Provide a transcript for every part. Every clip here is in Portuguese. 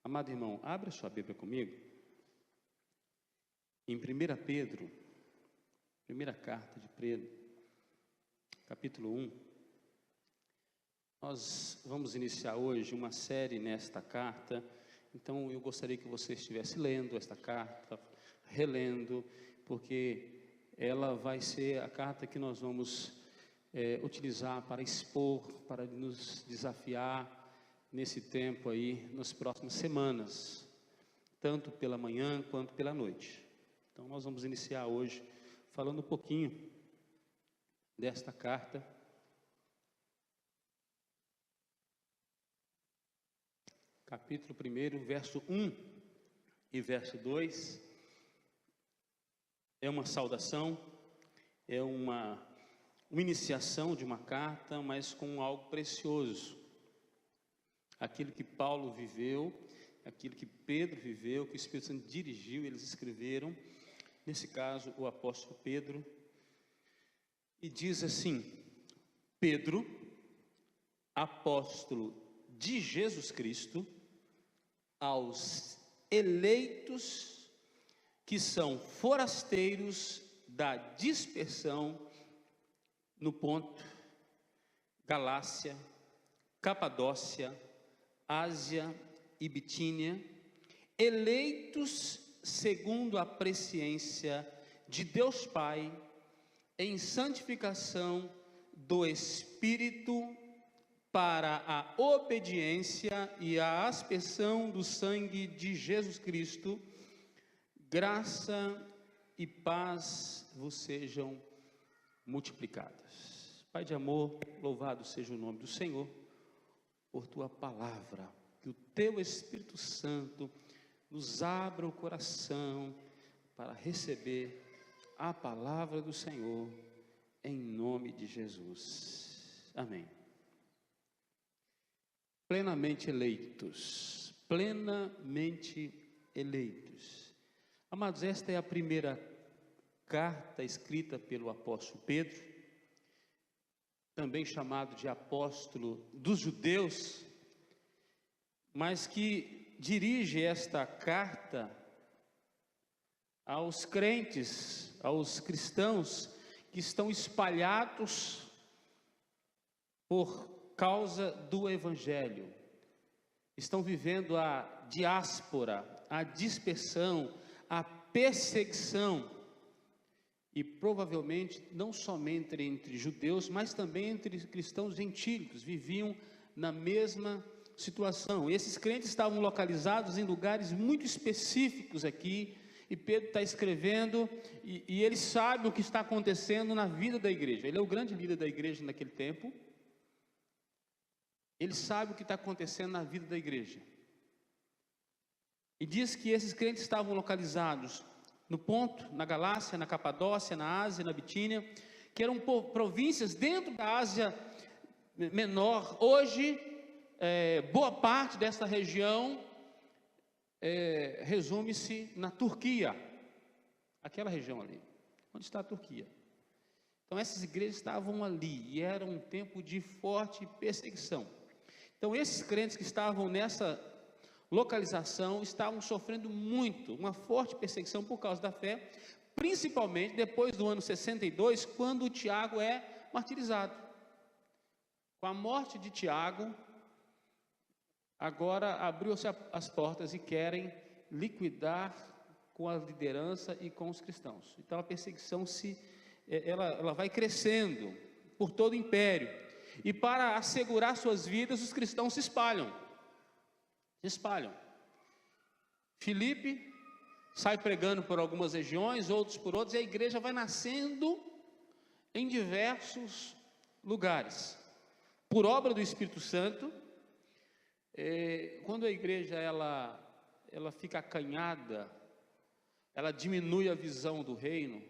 Amado irmão, abra sua Bíblia comigo, em 1 Pedro, primeira carta de Pedro, capítulo 1. Nós vamos iniciar hoje uma série nesta carta, então eu gostaria que você estivesse lendo esta carta, relendo, porque ela vai ser a carta que nós vamos utilizar para expor, para nos desafiar nesse tempo aí, nas próximas semanas, tanto pela manhã quanto pela noite. Então nós vamos iniciar hoje falando um pouquinho desta carta. Capítulo 1, verso 1 e verso 2, é uma saudação, é uma iniciação de uma carta, mas com algo precioso. Aquilo que Paulo viveu, aquilo que Pedro viveu, que o Espírito Santo dirigiu, eles escreveram, nesse caso o apóstolo Pedro, e diz assim: Pedro, apóstolo de Jesus Cristo, aos eleitos que são forasteiros da dispersão no Ponto, Galácia, Capadócia, Ásia e Bitínia, eleitos segundo a presciência de Deus Pai, em santificação do Espírito, para a obediência e a aspersão do sangue de Jesus Cristo. Graça e paz vos sejam multiplicadas. Pai de amor, louvado seja o nome do Senhor por tua palavra, que o teu Espírito Santo nos abra o coração para receber a palavra do Senhor, em nome de Jesus. Amém. Plenamente eleitos, plenamente eleitos. Amados, esta é a primeira carta escrita pelo apóstolo Pedro, também chamado de apóstolo dos judeus, mas que dirige esta carta aos crentes, aos cristãos que estão espalhados por causa do Evangelho, estão vivendo a diáspora, a dispersão, a perseguição, e provavelmente não somente entre judeus, mas também entre cristãos gentílicos, viviam na mesma situação. Esses crentes estavam localizados em lugares muito específicos aqui, e Pedro está escrevendo, e ele sabe o que está acontecendo na vida da igreja. Ele é o grande líder da igreja naquele tempo. Ele sabe o que está acontecendo na vida da igreja. E diz que esses crentes estavam localizados no Ponto, na Galácia, na Capadócia, na Ásia, na Bitínia, que eram províncias dentro da Ásia Menor. Hoje, boa parte dessa região resume-se na Turquia, aquela região ali, onde está a Turquia. Então essas igrejas estavam ali, e era um tempo de forte perseguição. Então esses crentes que estavam nessa localização estavam sofrendo muito, uma forte perseguição por causa da fé, principalmente depois do ano 62, quando Tiago é martirizado. Com a morte de Tiago, agora abriu-se as portas e querem liquidar com a liderança e com os cristãos. Então a perseguição ela vai crescendo por todo o império, e para assegurar suas vidas, os cristãos se espalham. Filipe sai pregando por algumas regiões, outros por outras, e a igreja vai nascendo em diversos lugares, por obra do Espírito Santo. Quando a igreja ela fica acanhada, ela diminui a visão do reino,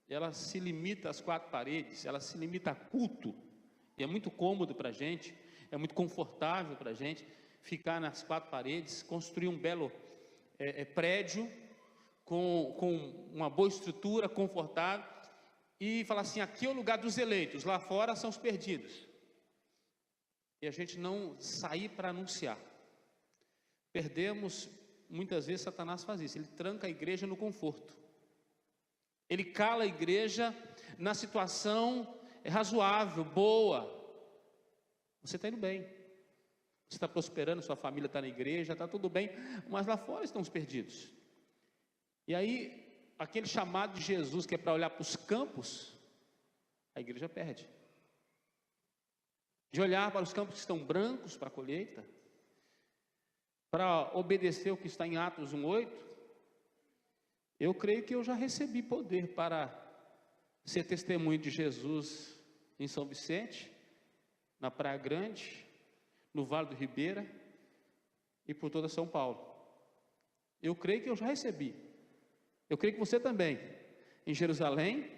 ela se limita às quatro paredes, ela se limita a culto, e é muito cômodo para a gente, é muito confortável para a gente ficar nas quatro paredes, construir um belo prédio com uma boa estrutura, confortável, e falar assim: aqui é o lugar dos eleitos, lá fora são os perdidos. E a gente não sair para anunciar. perdemos, muitas vezes Satanás faz isso, ele tranca a igreja no conforto, ele cala a igreja na situação razoável, boa. Você está indo bem, você está prosperando, sua família está na igreja, está tudo bem, mas lá fora estão os perdidos. E aí, aquele chamado de Jesus que é para olhar para os campos, a igreja perde. De olhar para os campos que estão brancos para a colheita, para obedecer o que está em Atos 1:8, eu creio que eu já recebi poder para ser testemunho de Jesus em São Vicente, na Praia Grande, no Vale do Ribeira e por toda São Paulo. Eu creio que eu já recebi. Eu creio que você também, em Jerusalém,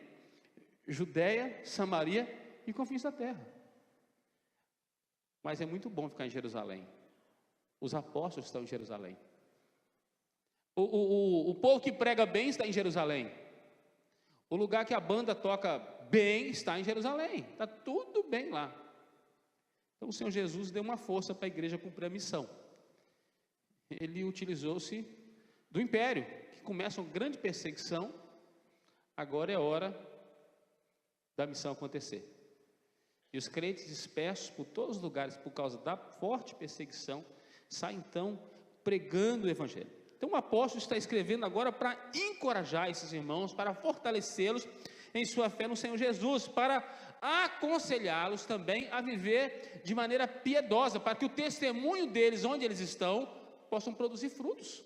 Judéia, Samaria e confins da terra. Mas é muito bom ficar em Jerusalém. Os apóstolos estão em Jerusalém. O povo que prega bem está em Jerusalém. O lugar que a banda toca bem está em Jerusalém. Está tudo bem lá. Então o Senhor Jesus deu uma força para a igreja cumprir a missão. Ele utilizou-se do império, que começa uma grande perseguição. Agora é hora da missão acontecer. E os crentes dispersos por todos os lugares, por causa da forte perseguição, saem então pregando o evangelho. Então o apóstolo está escrevendo agora para encorajar esses irmãos, para fortalecê-los em sua fé no Senhor Jesus, para aconselhá-los também a viver de maneira piedosa, para que o testemunho deles, onde eles estão, possam produzir frutos,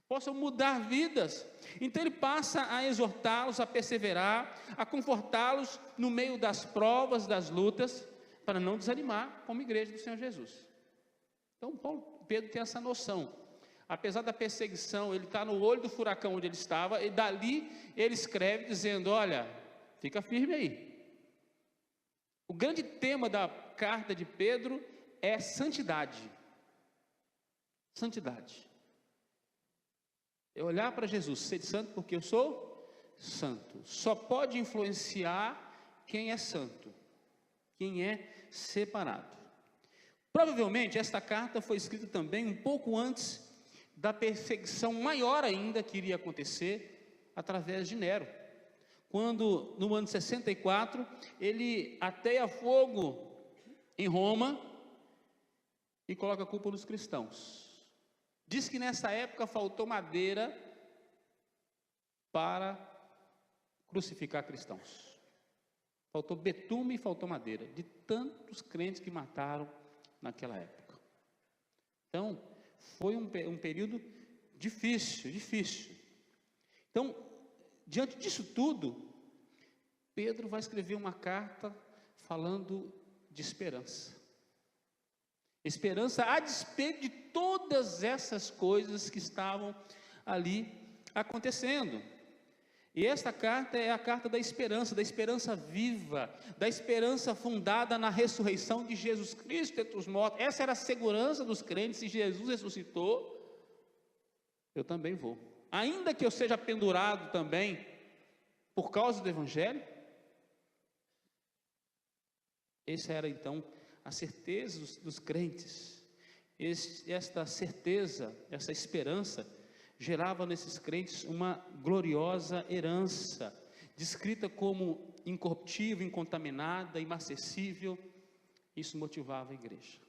possam mudar vidas. Então ele passa a exortá-los a perseverar, a confortá-los no meio das provas, das lutas, para não desanimar como igreja do Senhor Jesus. Então Pedro tem essa noção. Apesar da perseguição, ele está no olho do furacão onde ele estava, e dali ele escreve dizendo: olha, fica firme aí. O grande tema da carta de Pedro é santidade. Santidade. É olhar para Jesus, ser santo porque eu sou santo. Só pode influenciar quem é santo, quem é separado. Provavelmente esta carta foi escrita também um pouco antes da perseguição maior ainda que iria acontecer através de Nero, quando no ano 64 ele ateia fogo em Roma e coloca a culpa nos cristãos. Diz que nessa época faltou madeira para crucificar cristãos, faltou betume e faltou madeira, de tantos crentes que mataram naquela época. Então foi um período difícil. Então, diante disso tudo, Pedro vai escrever uma carta falando de esperança. Esperança a despeito de todas essas coisas que estavam ali acontecendo. E esta carta é a carta da esperança viva, da esperança fundada na ressurreição de Jesus Cristo entre os mortos. Essa era a segurança dos crentes: se Jesus ressuscitou, eu também vou. Ainda que eu seja pendurado também por causa do Evangelho. Essa era então a certeza dos crentes. Esta certeza, essa esperança, gerava nesses crentes uma gloriosa herança, descrita como incorruptível, incontaminada, inacessível. Isso motivava a igreja.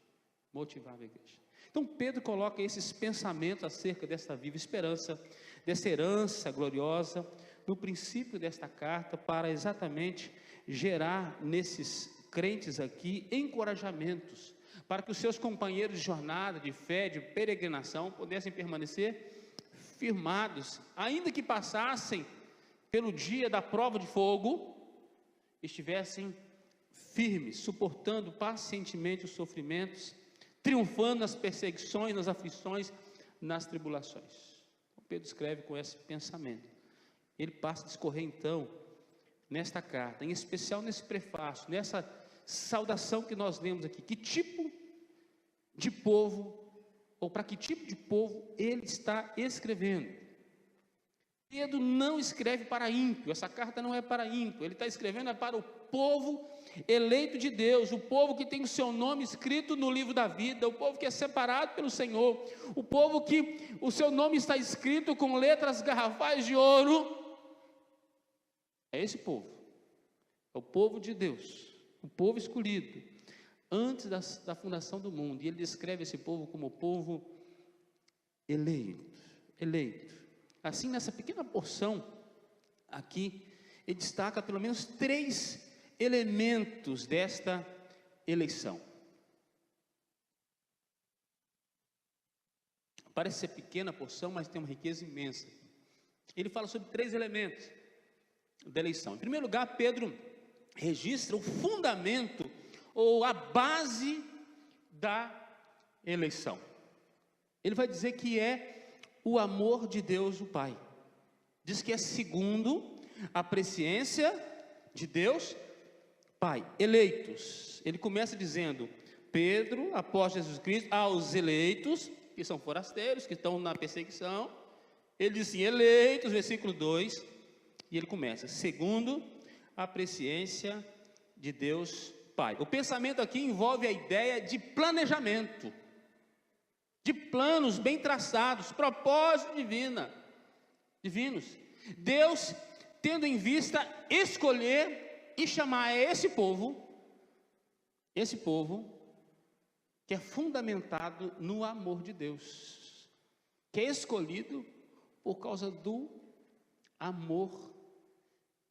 Então Pedro coloca esses pensamentos acerca dessa viva esperança, dessa herança gloriosa, no princípio desta carta, para exatamente gerar nesses crentes aqui encorajamentos, para que os seus companheiros de jornada, de fé, de peregrinação, pudessem permanecer firmados, ainda que passassem pelo dia da prova de fogo, estivessem firmes, suportando pacientemente os sofrimentos, triunfando nas perseguições, nas aflições, nas tribulações. Pedro escreve com esse pensamento. Ele passa a discorrer então nesta carta, em especial nesse prefácio, nessa saudação que nós lemos aqui, que tipo de povo, ou para que tipo de povo ele está escrevendo. Pedro não escreve para ímpio, essa carta não é para ímpio, ele está escrevendo para o povo eleito de Deus, o povo que tem o seu nome escrito no livro da vida, o povo que é separado pelo Senhor, o povo que o seu nome está escrito com letras garrafais de ouro. É esse povo, é o povo de Deus, o povo escolhido, antes da fundação do mundo, e ele descreve esse povo como o povo eleito. Assim, nessa pequena porção aqui, ele destaca pelo menos 3 elementos desta eleição. Parece ser pequena porção, mas tem uma riqueza imensa. Ele fala sobre 3 elementos da eleição. Em primeiro lugar, Pedro registra o fundamento ou a base da eleição. Ele vai dizer que é o amor de Deus o Pai. Diz que é segundo a presciência de Deus Pai, eleitos. Ele começa dizendo: Pedro, após Jesus Cristo, aos eleitos, que são forasteiros, que estão na perseguição. Ele diz assim, eleitos, versículo 2, e ele começa, segundo a presciência de Deus Pai. O pensamento aqui envolve a ideia de planejamento, de planos bem traçados, propósitos divinos. Deus tendo em vista escolher e chamar esse povo que é fundamentado no amor de Deus, que é escolhido por causa do amor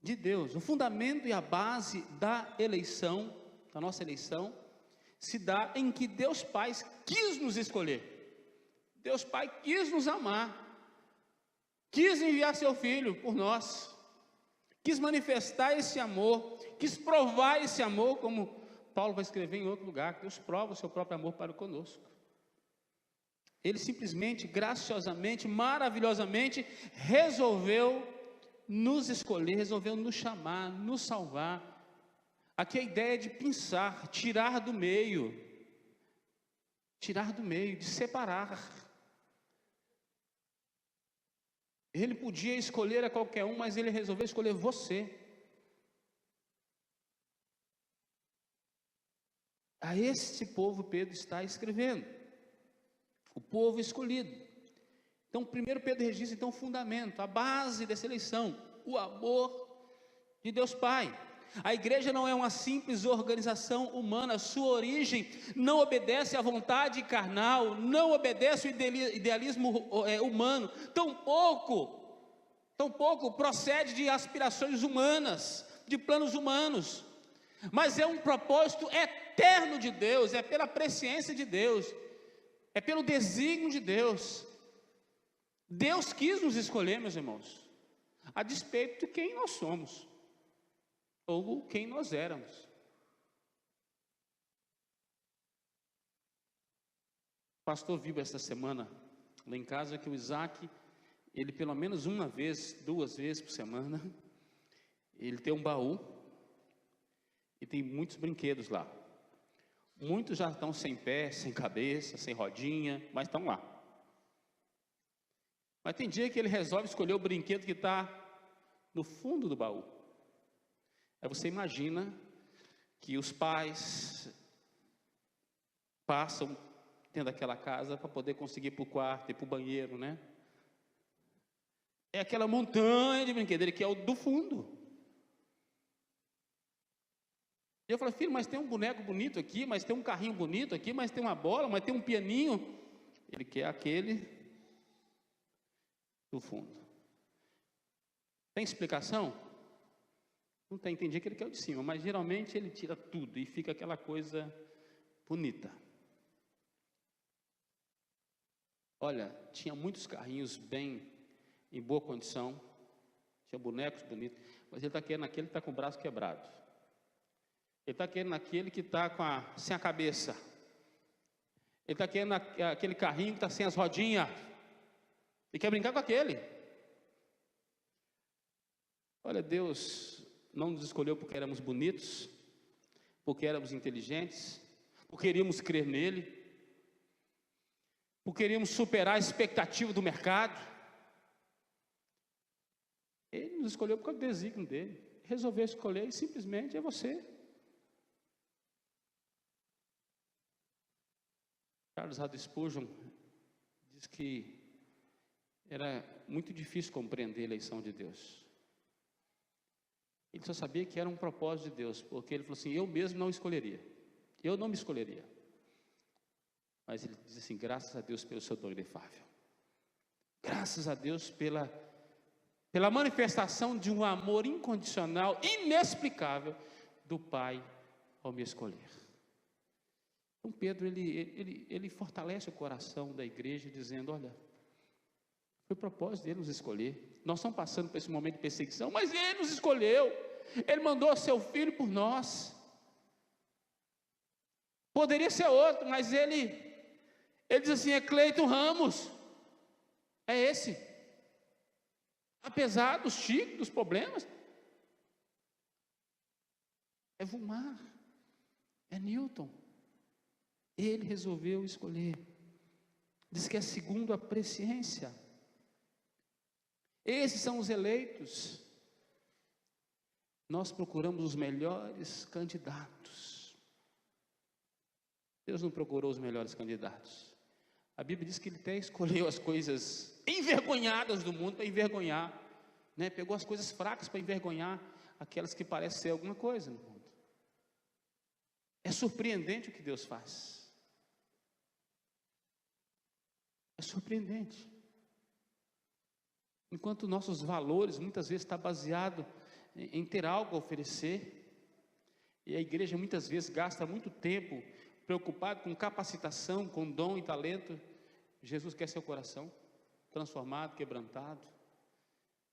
de Deus. O fundamento e a base da eleição, da nossa eleição, se dá em que Deus Pai quis nos escolher. Deus Pai quis nos amar, quis enviar seu Filho por nós, quis manifestar esse amor, quis provar esse amor, como Paulo vai escrever em outro lugar, que Deus prova o seu próprio amor para conosco. Ele simplesmente, graciosamente, maravilhosamente, resolveu nos escolher, resolveu nos chamar, nos salvar. Aqui a ideia de pensar, tirar do meio, de separar. Ele podia escolher a qualquer um, mas ele resolveu escolher você. A este povo Pedro está escrevendo, o povo escolhido. Então, primeiro Pedro registra então o fundamento, a base dessa eleição, o amor de Deus Pai. A igreja não é uma simples organização humana, sua origem não obedece à vontade carnal, não obedece ao idealismo humano, tampouco procede de aspirações humanas, de planos humanos, mas é um propósito eterno de Deus, é pela presciência de Deus, é pelo desígnio de Deus. Deus quis nos escolher, meus irmãos, a despeito de quem nós somos, ou quem nós éramos. O pastor viu esta semana, lá em casa, que o Isaac, ele pelo menos uma vez, 2 vezes por semana, ele tem um baú, e tem muitos brinquedos lá. Muitos já estão sem pé, sem cabeça, sem rodinha, mas estão lá. Mas tem dia que ele resolve escolher o brinquedo que está no fundo do baú. Aí você imagina que os pais passam dentro daquela casa para poder conseguir ir para o quarto e para o banheiro, né? É aquela montanha de brinquedo, ele quer o do fundo. E eu falei, filho, mas tem um boneco bonito aqui, mas tem um carrinho bonito aqui, mas tem uma bola, mas tem um pianinho. Ele quer aquele do fundo. Tem explicação? Não tem, entendi que ele quer o de cima, mas geralmente ele tira tudo e fica aquela coisa bonita. Olha, tinha muitos carrinhos bem, em boa condição, tinha bonecos bonitos, mas ele está querendo aquele que está com o braço quebrado. Ele está querendo aquele que está sem a cabeça. Ele está querendo aquele carrinho que está sem as rodinhas. Ele quer brincar com aquele. Olha, Deus não nos escolheu porque éramos bonitos, porque éramos inteligentes, porque queríamos crer nele, porque queríamos superar a expectativa do mercado. nos escolheu por causa do desígnio dele. Resolveu escolher e simplesmente é você. Charles Haddon Spurgeon diz que era muito difícil compreender a eleição de Deus. Ele só sabia que era um propósito de Deus, porque ele falou assim: eu mesmo não escolheria, eu não me escolheria. Mas ele diz assim: graças a Deus pelo seu dom inefável, graças a Deus pela manifestação de um amor incondicional, inexplicável, do Pai ao me escolher. Então Pedro, ele fortalece o coração da igreja, dizendo: olha, foi propósito dele nos escolher. Nós estamos passando por esse momento de perseguição, mas ele nos escolheu. Ele mandou seu filho por nós. Poderia ser outro, mas ele diz assim: é Cleiton Ramos, é esse. Apesar dos chicos, dos problemas, é Vumar, é Newton. Ele resolveu escolher. Diz que é segundo a presciência. Esses são os eleitos. Nós procuramos os melhores candidatos. Deus não procurou os melhores candidatos. A Bíblia diz que Ele até escolheu as coisas envergonhadas do mundo para envergonhar, né? Pegou as coisas fracas para envergonhar aquelas que parecem ser alguma coisa no mundo. É surpreendente o que Deus faz. É surpreendente. Enquanto nossos valores muitas vezes estão baseados em ter algo a oferecer, e a igreja muitas vezes gasta muito tempo preocupado com capacitação, com dom e talento, Jesus quer seu coração transformado, quebrantado.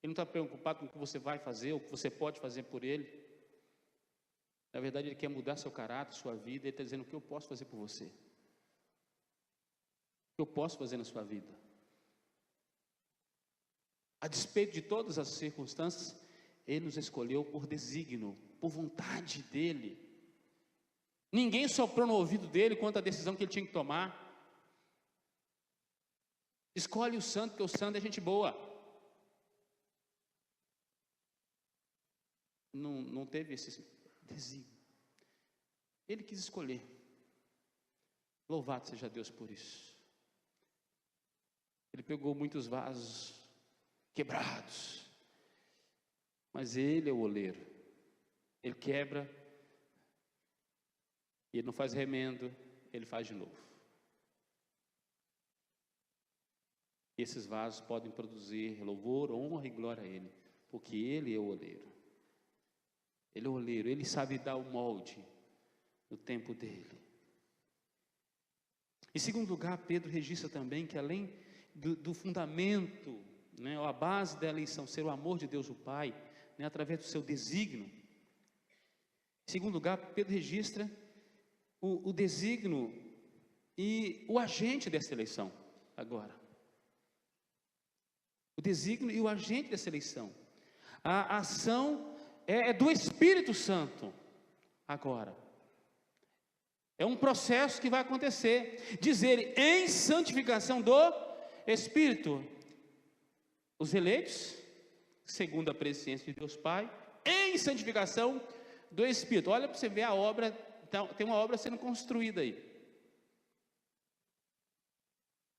Ele não está preocupado com o que você vai fazer, ou o que você pode fazer por Ele. Na verdade, Ele quer mudar seu caráter, sua vida. Ele está dizendo: o que eu posso fazer por você? O que eu posso fazer na sua vida? A despeito de todas as circunstâncias, Ele nos escolheu por desígnio, por vontade dEle. Ninguém soprou no ouvido dEle quanto à decisão que Ele tinha que tomar. Escolhe o santo, porque o santo é gente boa. Não teve esse desígnio. Ele quis escolher. Louvado seja Deus por isso. Ele pegou muitos vasos quebrados, mas Ele é o oleiro. Ele quebra, Ele não faz remendo, Ele faz de novo. E esses vasos podem produzir louvor, honra e glória a Ele, porque Ele é o oleiro. Ele é o oleiro, Ele sabe dar o molde no tempo dEle. Em segundo lugar, Pedro registra também que além do fundamento, né, a base da eleição ser o amor de Deus o Pai, né, através do seu desígnio. Em segundo lugar, Pedro registra o desígnio e o agente dessa eleição agora. O desígnio e o agente dessa eleição. A ação é do Espírito Santo agora. É um processo que vai acontecer. Diz ele: em santificação do Espírito. Os eleitos, segundo a presciência de Deus Pai, em santificação do Espírito. Olha para você ver a obra, tem uma obra sendo construída aí.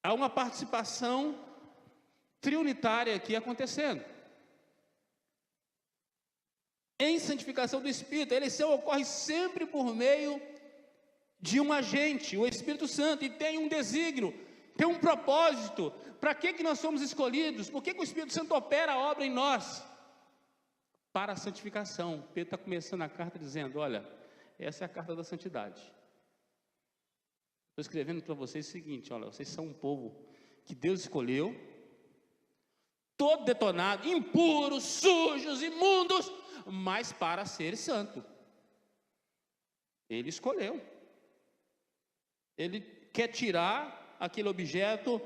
Há uma participação triunitária aqui acontecendo. Em santificação do Espírito. A eleição ocorre sempre por meio de um agente, o Espírito Santo, e tem um desígnio, tem um propósito. Para que nós somos escolhidos? Por que o Espírito Santo opera a obra em nós? Para a santificação. Pedro está começando a carta dizendo: olha, essa é a carta da santidade. Estou escrevendo para vocês o seguinte: olha, vocês são um povo que Deus escolheu, todo detonado, impuros, sujos, imundos, mas para ser santo. Ele escolheu. Ele quer tirar aquele objeto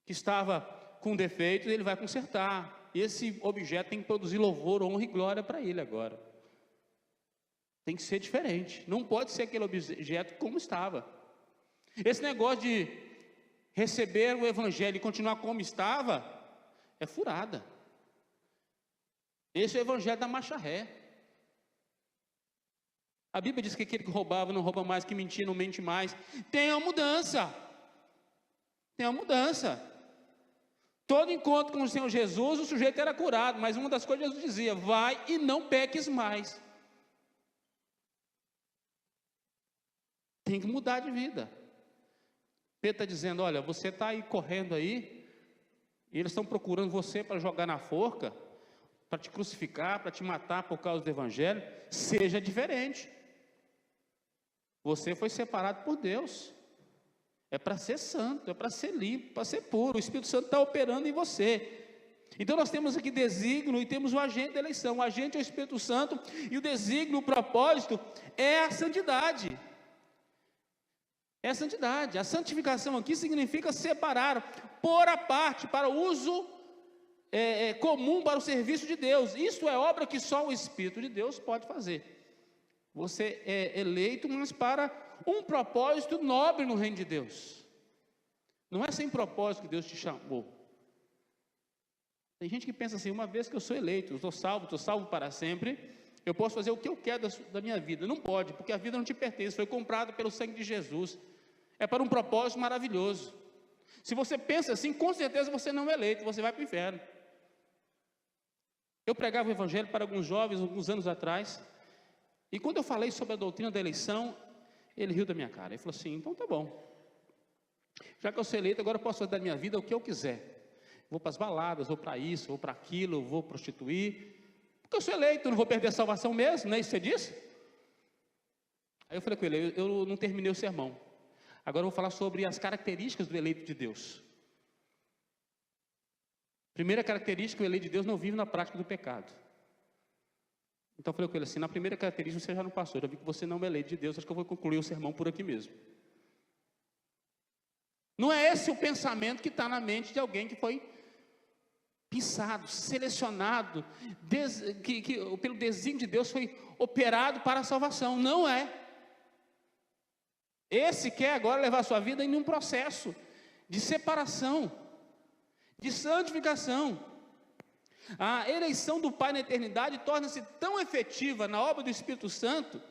que estava com defeito, ele vai consertar. E esse objeto tem que produzir louvor, honra e glória para ele agora. Tem que ser diferente. Não pode ser aquele objeto como estava. Esse negócio de receber o Evangelho e continuar como estava é furada. Esse é o evangelho da marcha ré. A Bíblia diz que aquele que roubava não rouba mais, que mentia não mente mais. Tem uma mudança. Tem uma mudança. Todo encontro com o Senhor Jesus, o sujeito era curado, mas uma das coisas Jesus dizia: vai e não peques mais. Tem que mudar de vida. Pedro está dizendo: olha, você está aí correndo aí, e eles estão procurando você para jogar na forca, para te crucificar, para te matar por causa do evangelho. Seja diferente. Você foi separado por Deus. É para ser santo, é para ser limpo, para ser puro. O Espírito Santo está operando em você. Então nós temos aqui desígnio e temos o agente da eleição. O agente é o Espírito Santo, e o desígnio, o propósito é a santidade. É a santidade. A santificação aqui significa separar, pôr à parte para o uso comum, para o serviço de Deus. Isso é obra que só o Espírito de Deus pode fazer. Você é eleito, mas para um propósito nobre no reino de Deus. Não é sem propósito que Deus te chamou. Tem gente que pensa assim: uma vez que eu sou eleito, estou salvo para sempre, eu posso fazer o que eu quero da minha vida. Não pode, porque a vida não te pertence, foi comprada pelo sangue de Jesus. É para um propósito maravilhoso. Se você pensa assim, com certeza você não é eleito, você vai para o inferno. Eu pregava o evangelho para alguns jovens, alguns anos atrás, e quando eu falei sobre a doutrina da eleição, ele riu da minha cara. Ele falou assim: então tá bom, já que eu sou eleito, agora eu posso fazer da minha vida o que eu quiser. Vou para as baladas, vou para isso, vou para aquilo, vou prostituir, porque eu sou eleito, não vou perder a salvação mesmo, não é isso que você disse? Aí eu falei com ele: eu não terminei o sermão, agora eu vou falar sobre as características do eleito de Deus. Primeira característica: o eleito de Deus não vive na prática do pecado. Então eu falei com ele assim: na primeira característica você já não passou, já vi que você não é eleito de Deus, acho que eu vou concluir o sermão por aqui mesmo. Não é esse o pensamento que está na mente de alguém que foi pensado, selecionado, que pelo desígnio de Deus foi operado para a salvação. Não é. Esse quer agora levar a sua vida em um processo de separação, de santificação. A eleição do Pai na eternidade torna-se tão efetiva na obra do Espírito Santo,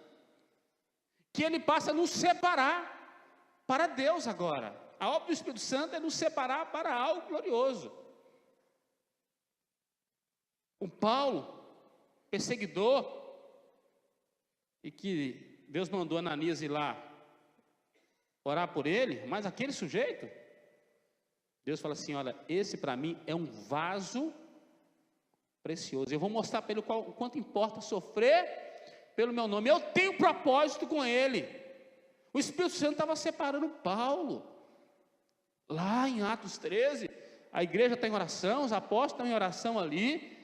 que ele passa a nos separar para Deus agora. A obra do Espírito Santo é nos separar para algo glorioso. O Paulo, perseguidor, e que Deus mandou Ananias ir lá orar por ele, mas aquele sujeito, Deus fala assim: olha, esse para mim é um vaso precioso, eu vou mostrar para ele o quanto importa sofrer pelo meu nome. Eu tenho propósito com ele. O Espírito Santo estava separando Paulo, lá em Atos 13, a igreja está em oração, os apóstolos estão em oração ali,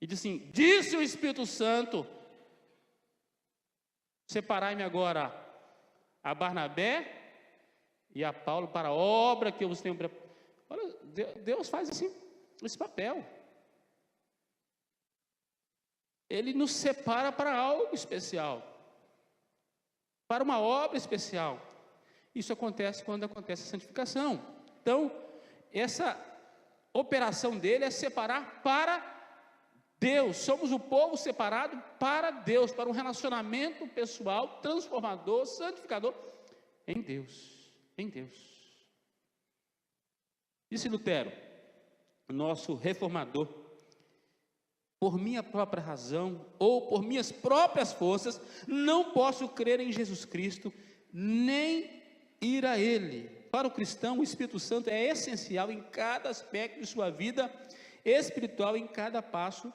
e diz assim: disse o Espírito Santo, separai-me agora a Barnabé e a Paulo para a obra que eu vos tenho preparado. Olha, Deus faz assim, esse papel. Ele nos separa para algo especial, para uma obra especial. Isso acontece quando acontece a santificação. Então, essa operação dele é separar para Deus. Somos o povo separado para Deus, para um relacionamento pessoal, transformador, santificador em Deus. Em Deus. Disse Lutero, nosso reformador: por minha própria razão ou por minhas próprias forças, não posso crer em Jesus Cristo, nem ir a Ele. Para o cristão, o Espírito Santo é essencial em cada aspecto de sua vida espiritual, em cada passo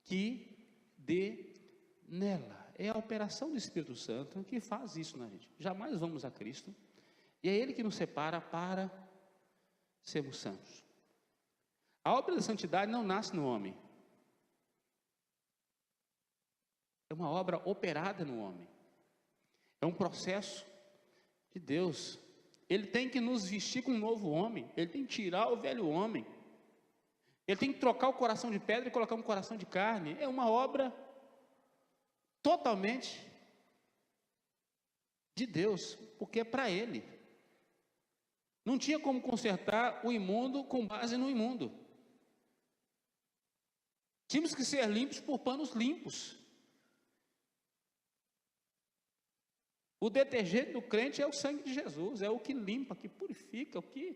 que dê nela. É a operação do Espírito Santo que faz isso na gente. Jamais vamos a Cristo, e é Ele que nos separa para sermos santos. A obra da santidade não nasce no homem. É uma obra operada no homem. É um processo de Deus. Ele tem que nos vestir com um novo homem. Ele tem que tirar o velho homem. Ele tem que trocar o coração de pedra e colocar um coração de carne. É uma obra totalmente de Deus, porque é para Ele. Não tinha como consertar o imundo com base no imundo. Tínhamos que ser limpos por panos limpos. O detergente do crente é o sangue de Jesus, é o que limpa, que purifica, o que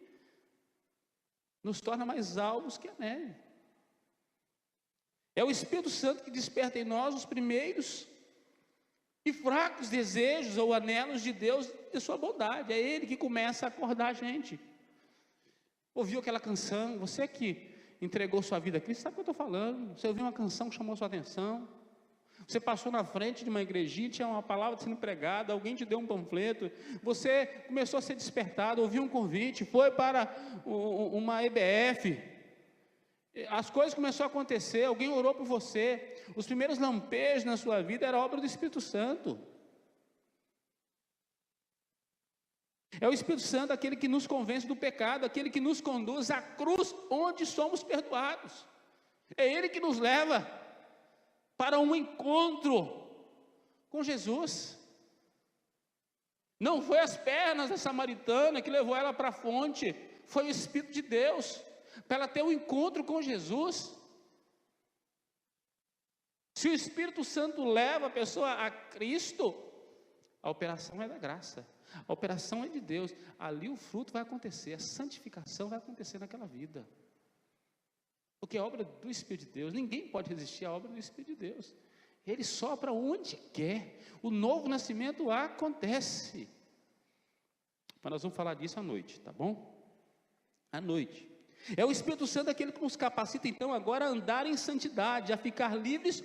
nos torna mais alvos que a neve. É o Espírito Santo que desperta em nós os primeiros e fracos desejos ou anelos de Deus, de sua bondade. É Ele que começa a acordar a gente. Ouviu aquela canção, você que entregou sua vida a Cristo, sabe o que eu estou falando? Você ouviu uma canção que chamou sua atenção, você passou na frente de uma igrejinha, tinha uma palavra sendo pregada, alguém te deu um panfleto, você começou a ser despertado, ouviu um convite, foi para uma EBF, as coisas começaram a acontecer, alguém orou por você, os primeiros lampejos na sua vida era obra do Espírito Santo. É o Espírito Santo aquele que nos convence do pecado, aquele que nos conduz à cruz onde somos perdoados. É Ele que nos leva para um encontro com Jesus. Não foi as pernas da samaritana que levou ela para a fonte, foi o Espírito de Deus, para ela ter um encontro com Jesus. Se o Espírito Santo leva a pessoa a Cristo, a operação é da graça, a operação é de Deus, ali o fruto vai acontecer, a santificação vai acontecer naquela vida, porque é obra do Espírito de Deus, ninguém pode resistir à obra do Espírito de Deus, Ele sopra onde quer, o novo nascimento acontece, mas nós vamos falar disso à noite, tá bom? À noite, é o Espírito Santo aquele que nos capacita então agora a andar em santidade, a ficar livres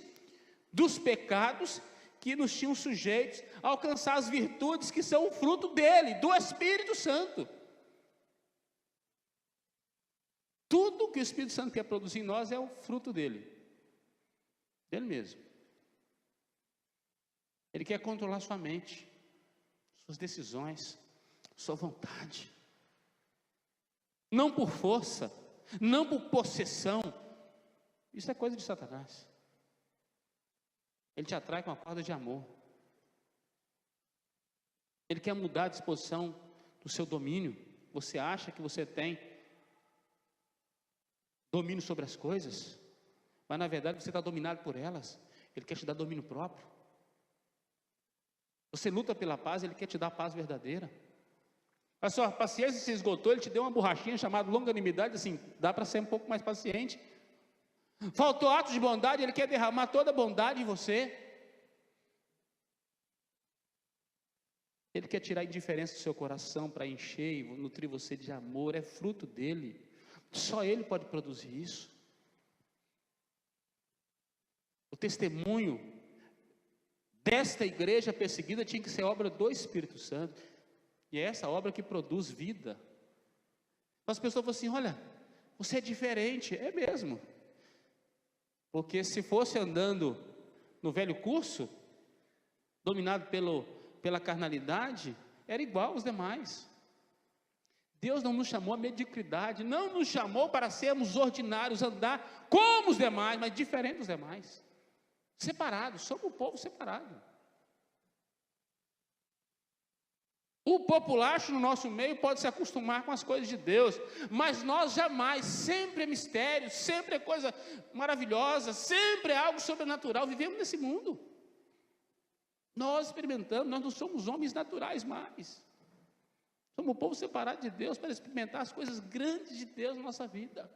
dos pecados que nos tinham sujeitos, a alcançar as virtudes que são o fruto dele, do Espírito Santo. Tudo que o Espírito Santo quer produzir em nós é o fruto dele mesmo. Ele quer controlar sua mente, suas decisões, sua vontade, não por força, não por possessão, isso é coisa de Satanás. Ele te atrai com a corda de amor. Ele quer mudar a disposição do seu domínio. Você acha que você tem domínio sobre as coisas, mas na verdade você está dominado por elas. Ele quer te dar domínio próprio. Você luta pela paz, Ele quer te dar a paz verdadeira. A sua paciência se esgotou, Ele te deu uma borrachinha chamada longanimidade, assim, dá para ser um pouco mais paciente. Faltou atos de bondade, Ele quer derramar toda a bondade em você. Ele quer tirar a indiferença do seu coração para encher e nutrir você de amor, é fruto dele. Só Ele pode produzir isso. O testemunho desta igreja perseguida tinha que ser obra do Espírito Santo. E é essa obra que produz vida. As pessoas falam assim, olha, você é diferente. É mesmo. Porque se fosse andando no velho curso, dominado pela carnalidade, era igual aos demais. Deus não nos chamou à mediocridade, não nos chamou para sermos ordinários, andar como os demais, mas diferente dos demais. Separados, somos um povo separado. O populacho no nosso meio pode se acostumar com as coisas de Deus, mas nós jamais, sempre é mistério, sempre é coisa maravilhosa, sempre é algo sobrenatural, vivemos nesse mundo. Nós experimentamos, nós não somos homens naturais mais. Somos um povo separado de Deus para experimentar as coisas grandes de Deus na nossa vida.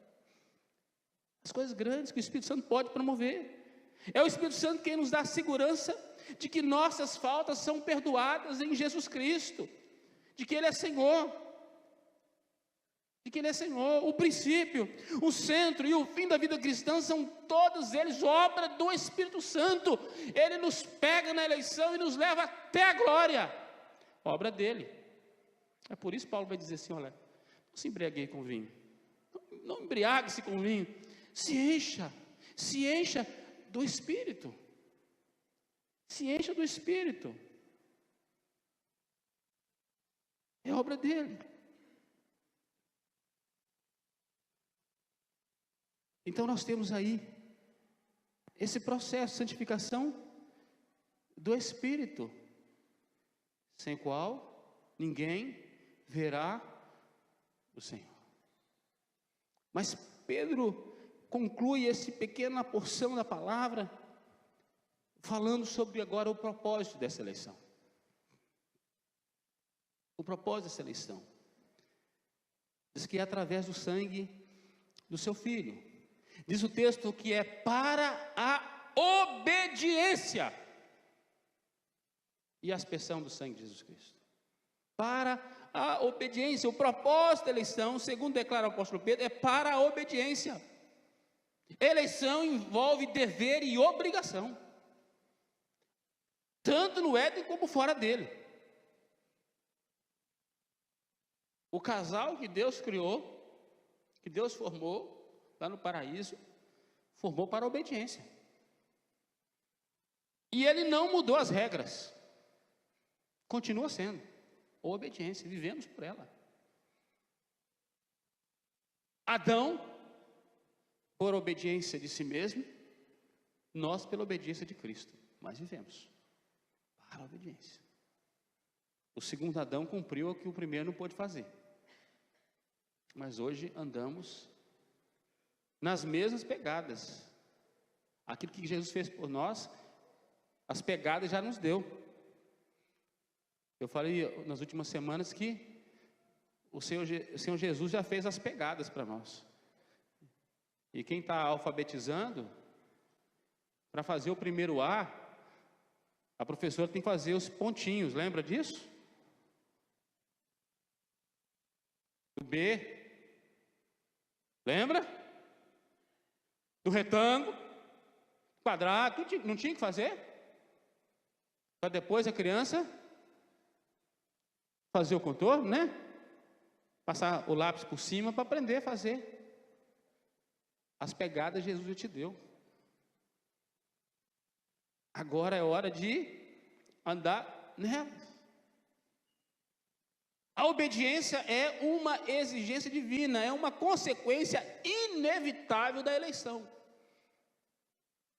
As coisas grandes que o Espírito Santo pode promover. É o Espírito Santo quem nos dá a segurança de que nossas faltas são perdoadas em Jesus Cristo. De que Ele é Senhor, de que Ele é Senhor, o princípio, o centro e o fim da vida cristã são todos eles obra do Espírito Santo. Ele nos pega na eleição e nos leva até a glória, obra dele. É por isso que Paulo vai dizer assim, olha, não se embriague com vinho, não embriague-se com vinho, se encha do Espírito, se encha do Espírito. É obra dele. Então nós temos aí esse processo de santificação do Espírito, sem o qual ninguém verá o Senhor. Mas Pedro conclui essa pequena porção da palavra, falando sobre agora o propósito dessa eleição. O propósito dessa eleição. Diz que é através do sangue do seu filho. Diz o texto que é para a obediência e a aspersão do sangue de Jesus Cristo. Para a obediência. O propósito da eleição, segundo declara o apóstolo Pedro, é para a obediência. Eleição envolve dever e obrigação, tanto no Éden como fora dele. O casal que Deus criou, que Deus formou lá no paraíso, formou para a obediência. E ele não mudou as regras. Continua sendo obediência, vivemos por ela. Adão, por obediência de si mesmo, nós pela obediência de Cristo, mas vivemos para a obediência. O segundo Adão cumpriu o que o primeiro não pôde fazer, mas hoje andamos nas mesmas pegadas. Aquilo que Jesus fez por nós, as pegadas já nos deu. Eu falei nas últimas semanas que o Senhor Jesus já fez as pegadas para nós. E quem está alfabetizando, para fazer o primeiro A professora tem que fazer os pontinhos, lembra disso? O B, lembra? Do retângulo, quadrado, não tinha que fazer? Para depois a criança fazer o contorno, né? Passar o lápis por cima para aprender a fazer. As pegadas Jesus já te deu. Agora é hora de andar nelas. A obediência é uma exigência divina, é uma consequência inevitável da eleição.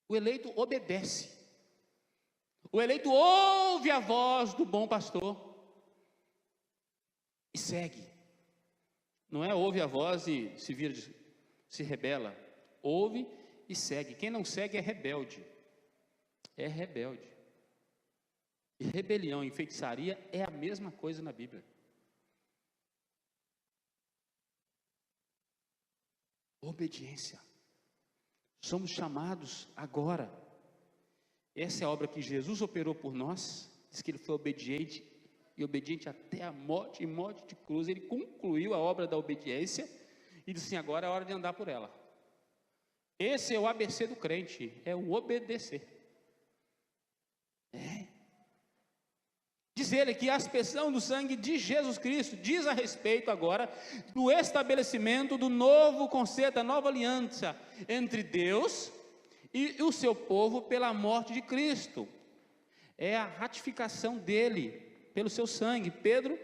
O eleito obedece. O eleito ouve a voz do bom pastor e segue. Não é ouve a voz e se vira, se rebela. Ouve e segue. Quem não segue é rebelde. É rebelde. E rebelião e feitiçaria é a mesma coisa na Bíblia. Obediência. Somos chamados agora. Essa é a obra que Jesus operou por nós. Diz que ele foi obediente e obediente até a morte, e morte de cruz. Ele concluiu a obra da obediência e disse assim: agora é hora de andar por ela. Esse é o ABC do crente, é o obedecer. Diz ele que a aspersão do sangue de Jesus Cristo diz a respeito agora do estabelecimento do novo conceito, da nova aliança entre Deus e o seu povo pela morte de Cristo. É a ratificação dele pelo seu sangue. Pedro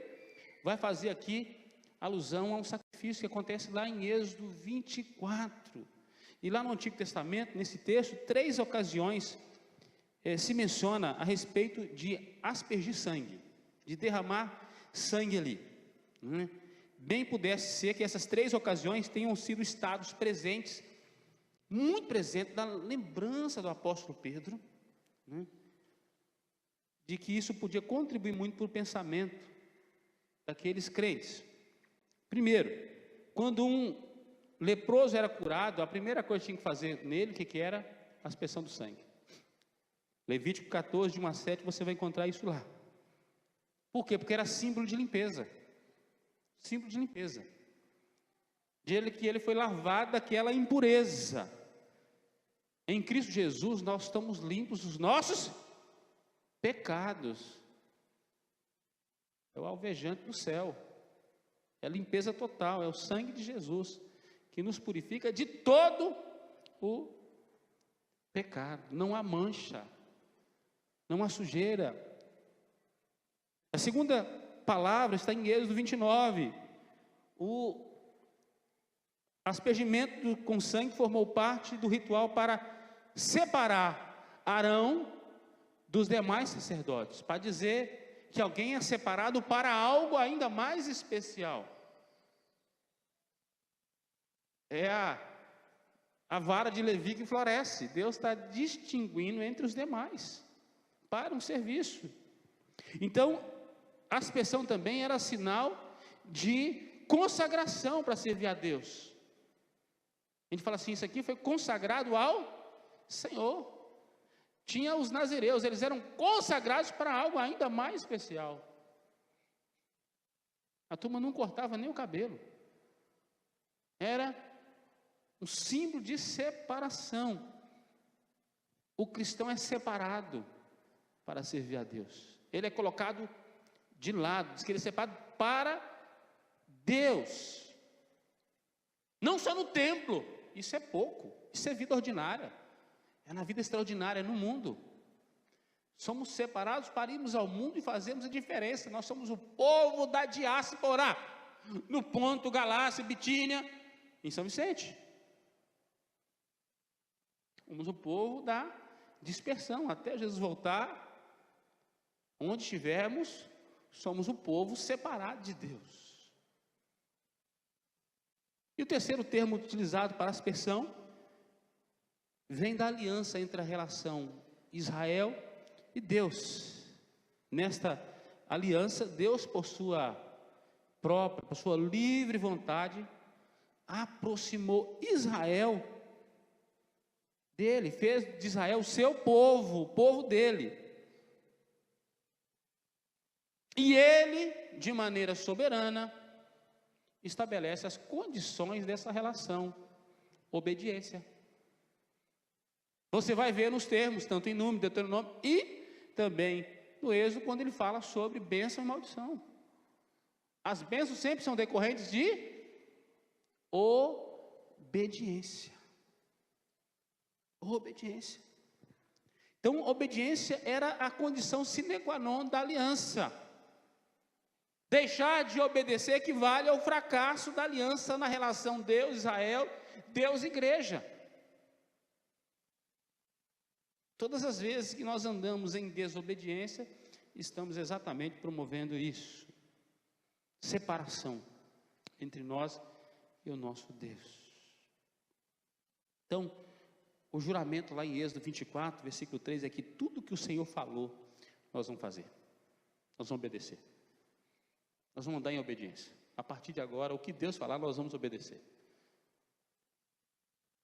vai fazer aqui alusão a um sacrifício que acontece lá em Êxodo 24. E lá no Antigo Testamento, nesse texto, 3 ocasiões se menciona a respeito de aspergir sangue, de derramar sangue ali. Bem pudesse ser que essas 3 ocasiões tenham sido estados presentes, muito presentes, da lembrança do apóstolo Pedro, de que isso podia contribuir muito para o pensamento daqueles crentes. Primeiro, quando um leproso era curado, a primeira coisa que tinha que fazer nele, o que era? A aspersão do sangue. Levítico 14, de 1 a 7, você vai encontrar isso lá. Por quê? Porque era símbolo de limpeza. Símbolo de limpeza. De que ele foi lavado daquela impureza. Em Cristo Jesus, nós estamos limpos dos nossos pecados. É o alvejante do céu. É a limpeza total. É o sangue de Jesus que nos purifica de todo o pecado. Não há mancha. Não há sujeira. A segunda palavra está em Êxodo 29. O aspergimento com sangue formou parte do ritual para separar Arão dos demais sacerdotes, para dizer que alguém é separado para algo ainda mais especial. É a a vara de Levi que floresce. Deus está distinguindo entre os demais para um serviço. Então, a aspersão também era sinal de consagração para servir a Deus. A gente fala assim, isso aqui foi consagrado ao Senhor. Tinha os nazireus, eles eram consagrados para algo ainda mais especial. A turma não cortava nem o cabelo. Era um símbolo de separação. O cristão é separado para servir a Deus. Ele é colocado de lado, diz que ele é separado para Deus. Não só no templo, isso é pouco, isso é vida ordinária. É na vida extraordinária, no mundo. Somos separados para irmos ao mundo e fazermos a diferença. Nós somos o povo da diáspora, no Ponto, Galácia, Bitínia, em São Vicente. Somos o povo da dispersão, até Jesus voltar. Onde estivermos, somos o povo separado de Deus. E o terceiro termo utilizado para aspersão vem da aliança entre a relação Israel e Deus. Nesta aliança, Deus, por sua própria, por sua livre vontade, aproximou Israel dele, fez de Israel o seu povo, o povo dele. E ele, de maneira soberana, estabelece as condições dessa relação, obediência. Você vai ver nos termos, tanto em Número, Deuteronômio e também no Êxodo, quando ele fala sobre bênção e maldição. As bênçãos sempre são decorrentes de obediência. Obediência. Então, obediência era a condição sine qua non da aliança. Deixar de obedecer equivale ao fracasso da aliança na relação Deus-Israel, Deus-Igreja. Todas as vezes que nós andamos em desobediência, estamos exatamente promovendo isso. Separação entre nós e o nosso Deus. Então, o juramento lá em Êxodo 24, versículo 3, é que tudo que o Senhor falou, nós vamos fazer. Nós vamos obedecer. Nós vamos andar em obediência. A partir de agora, o que Deus falar, nós vamos obedecer.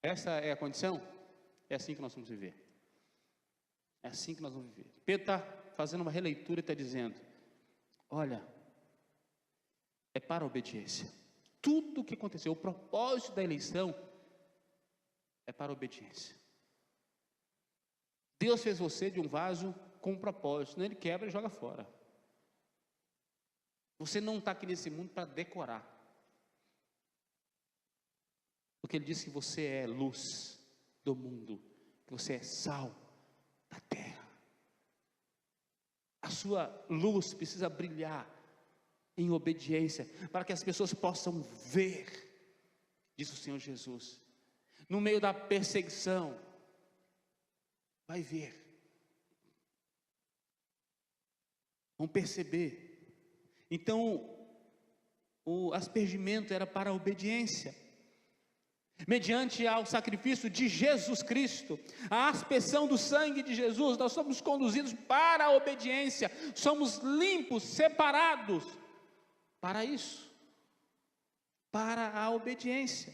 Essa é a condição? É assim que nós vamos viver. É assim que nós vamos viver. Pedro está fazendo uma releitura e está dizendo, olha, é para a obediência. Tudo o que aconteceu, o propósito da eleição, é para a obediência. Deus fez você de um vaso com um propósito, não ele quebra e joga fora. Você não está aqui nesse mundo para decorar. Porque ele disse que você é luz do mundo, que você é sal da terra. A sua luz precisa brilhar em obediência, para que as pessoas possam ver, diz o Senhor Jesus, no meio da perseguição, vai ver, vão perceber. Então, o aspergimento era para a obediência, mediante ao sacrifício de Jesus Cristo, a aspersão do sangue de Jesus, nós somos conduzidos para a obediência, somos limpos, separados, para isso, para a obediência.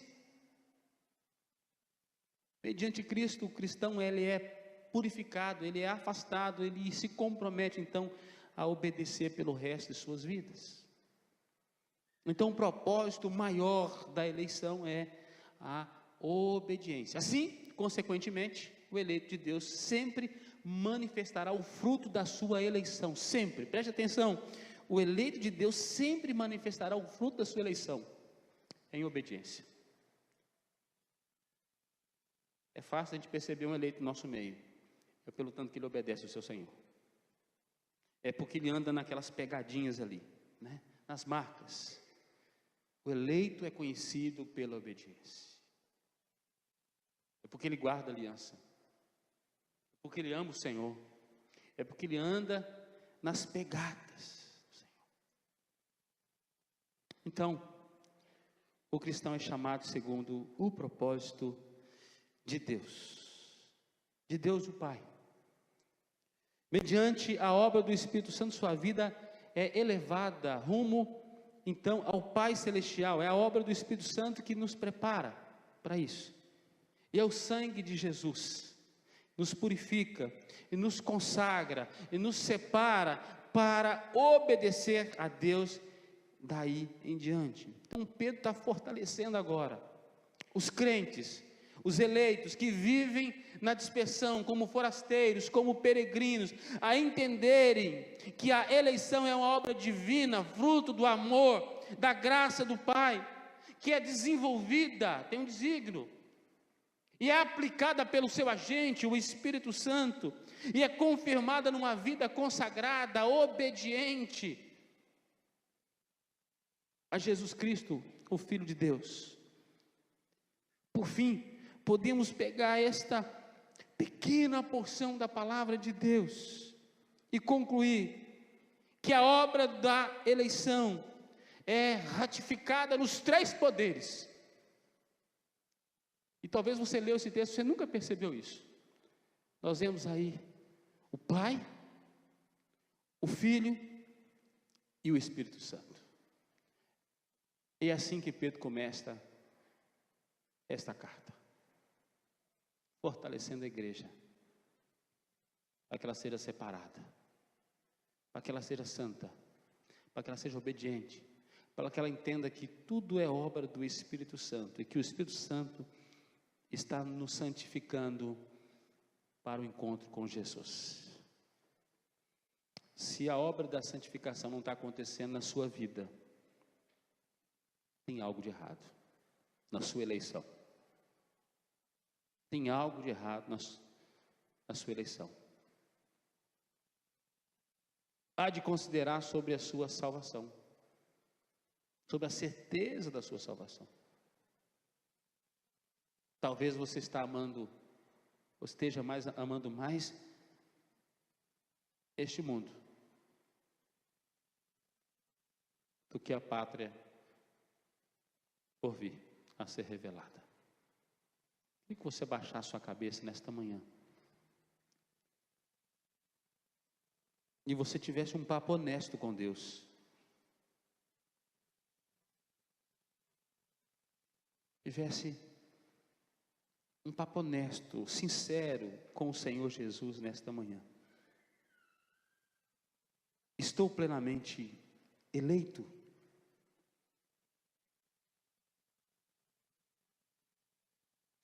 Mediante Cristo, o cristão ele é purificado, ele é afastado, ele se compromete então a obedecer pelo resto de suas vidas. Então o propósito maior da eleição é a obediência. Assim, consequentemente, o eleito de Deus sempre manifestará o fruto da sua eleição, sempre, preste atenção, o eleito de Deus sempre manifestará o fruto da sua eleição, em obediência. É fácil a gente perceber um eleito no nosso meio, é pelo tanto que ele obedece ao seu Senhor, é porque ele anda naquelas pegadinhas ali, né? Nas marcas. O eleito é conhecido pela obediência, é porque ele guarda a aliança, é porque ele ama o Senhor, é porque ele anda nas pegadas do Senhor. Então, o cristão é chamado segundo o propósito de Deus o Pai. Mediante a obra do Espírito Santo, sua vida é elevada rumo, então, ao Pai Celestial. É a obra do Espírito Santo que nos prepara para isso. E é o sangue de Jesus, nos purifica, e nos consagra, e nos separa para obedecer a Deus daí em diante. Então Pedro está fortalecendo agora os crentes, os eleitos que vivem na dispersão, como forasteiros, como peregrinos, a entenderem que a eleição é uma obra divina, fruto do amor, da graça do Pai, que é desenvolvida, tem um desígnio, e é aplicada pelo seu agente, o Espírito Santo, e é confirmada numa vida consagrada, obediente a Jesus Cristo, o Filho de Deus. Por fim, podemos pegar esta pequena porção da palavra de Deus e concluir que a obra da eleição é ratificada nos 3 poderes. E talvez você leu esse texto, você nunca percebeu isso. Nós vemos aí o Pai, o Filho e o Espírito Santo. E é assim que Pedro começa esta carta, fortalecendo a igreja, para que ela seja separada, para que ela seja santa, para que ela seja obediente, para que ela entenda que tudo é obra do Espírito Santo, e que o Espírito Santo está nos santificando para o encontro com Jesus. Se a obra da santificação não está acontecendo na sua vida, tem algo de errado na sua eleição. Tem algo de errado na sua eleição. Há de considerar sobre a sua salvação, sobre a certeza da sua salvação. Talvez você esteja amando mais este mundo do que a pátria por vir a ser revelada. Queria que você baixasse sua cabeça nesta manhã e você tivesse um papo honesto com Deus. Tivesse um papo honesto, sincero com o Senhor Jesus nesta manhã. Estou plenamente eleito?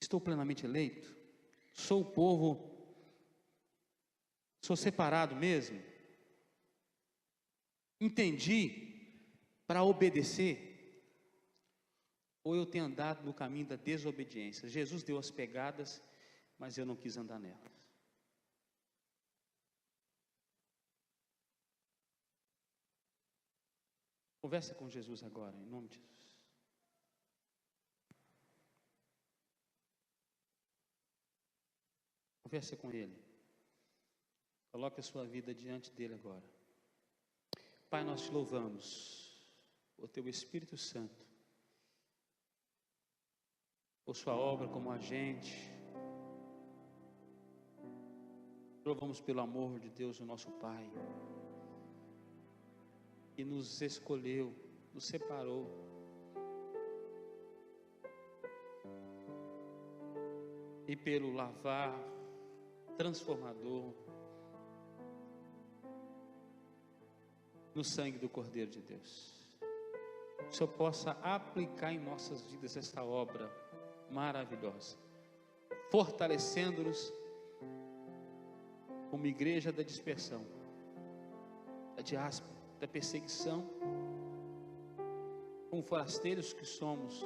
Estou plenamente eleito? Sou o povo? Sou separado mesmo? Entendi para obedecer? Ou eu tenho andado no caminho da desobediência? Jesus deu as pegadas, mas eu não quis andar nelas. Conversa com Jesus agora, em nome de Jesus. Conversa com Ele. Coloque a sua vida diante dEle agora. Pai, nós te louvamos, o Teu Espírito Santo, por sua obra como agente. Louvamos pelo amor de Deus, o nosso Pai, que nos escolheu, nos separou, e pelo lavar transformador no sangue do Cordeiro de Deus. Que o Senhor possa aplicar em nossas vidas esta obra maravilhosa, fortalecendo-nos como igreja da dispersão, da diáspora, da perseguição, como forasteiros que somos,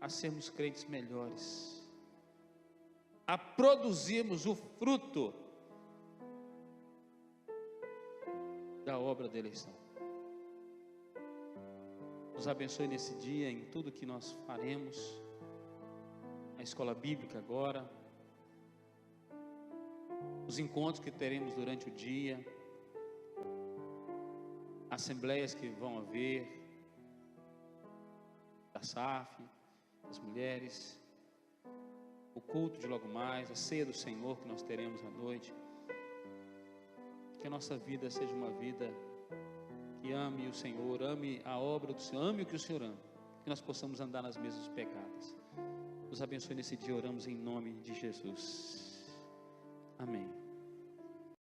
a sermos crentes melhores, a produzirmos o fruto da obra da eleição. Nos abençoe nesse dia, em tudo que nós faremos, a escola bíblica agora, os encontros que teremos durante o dia, assembleias que vão haver, da SAF, das mulheres, o culto de logo mais, a ceia do Senhor que nós teremos à noite. Que a nossa vida seja uma vida que ame o Senhor, ame a obra do Senhor, ame o que o Senhor ama. Que nós possamos andar nas mesmas pegadas. Nos abençoe nesse dia, oramos em nome de Jesus.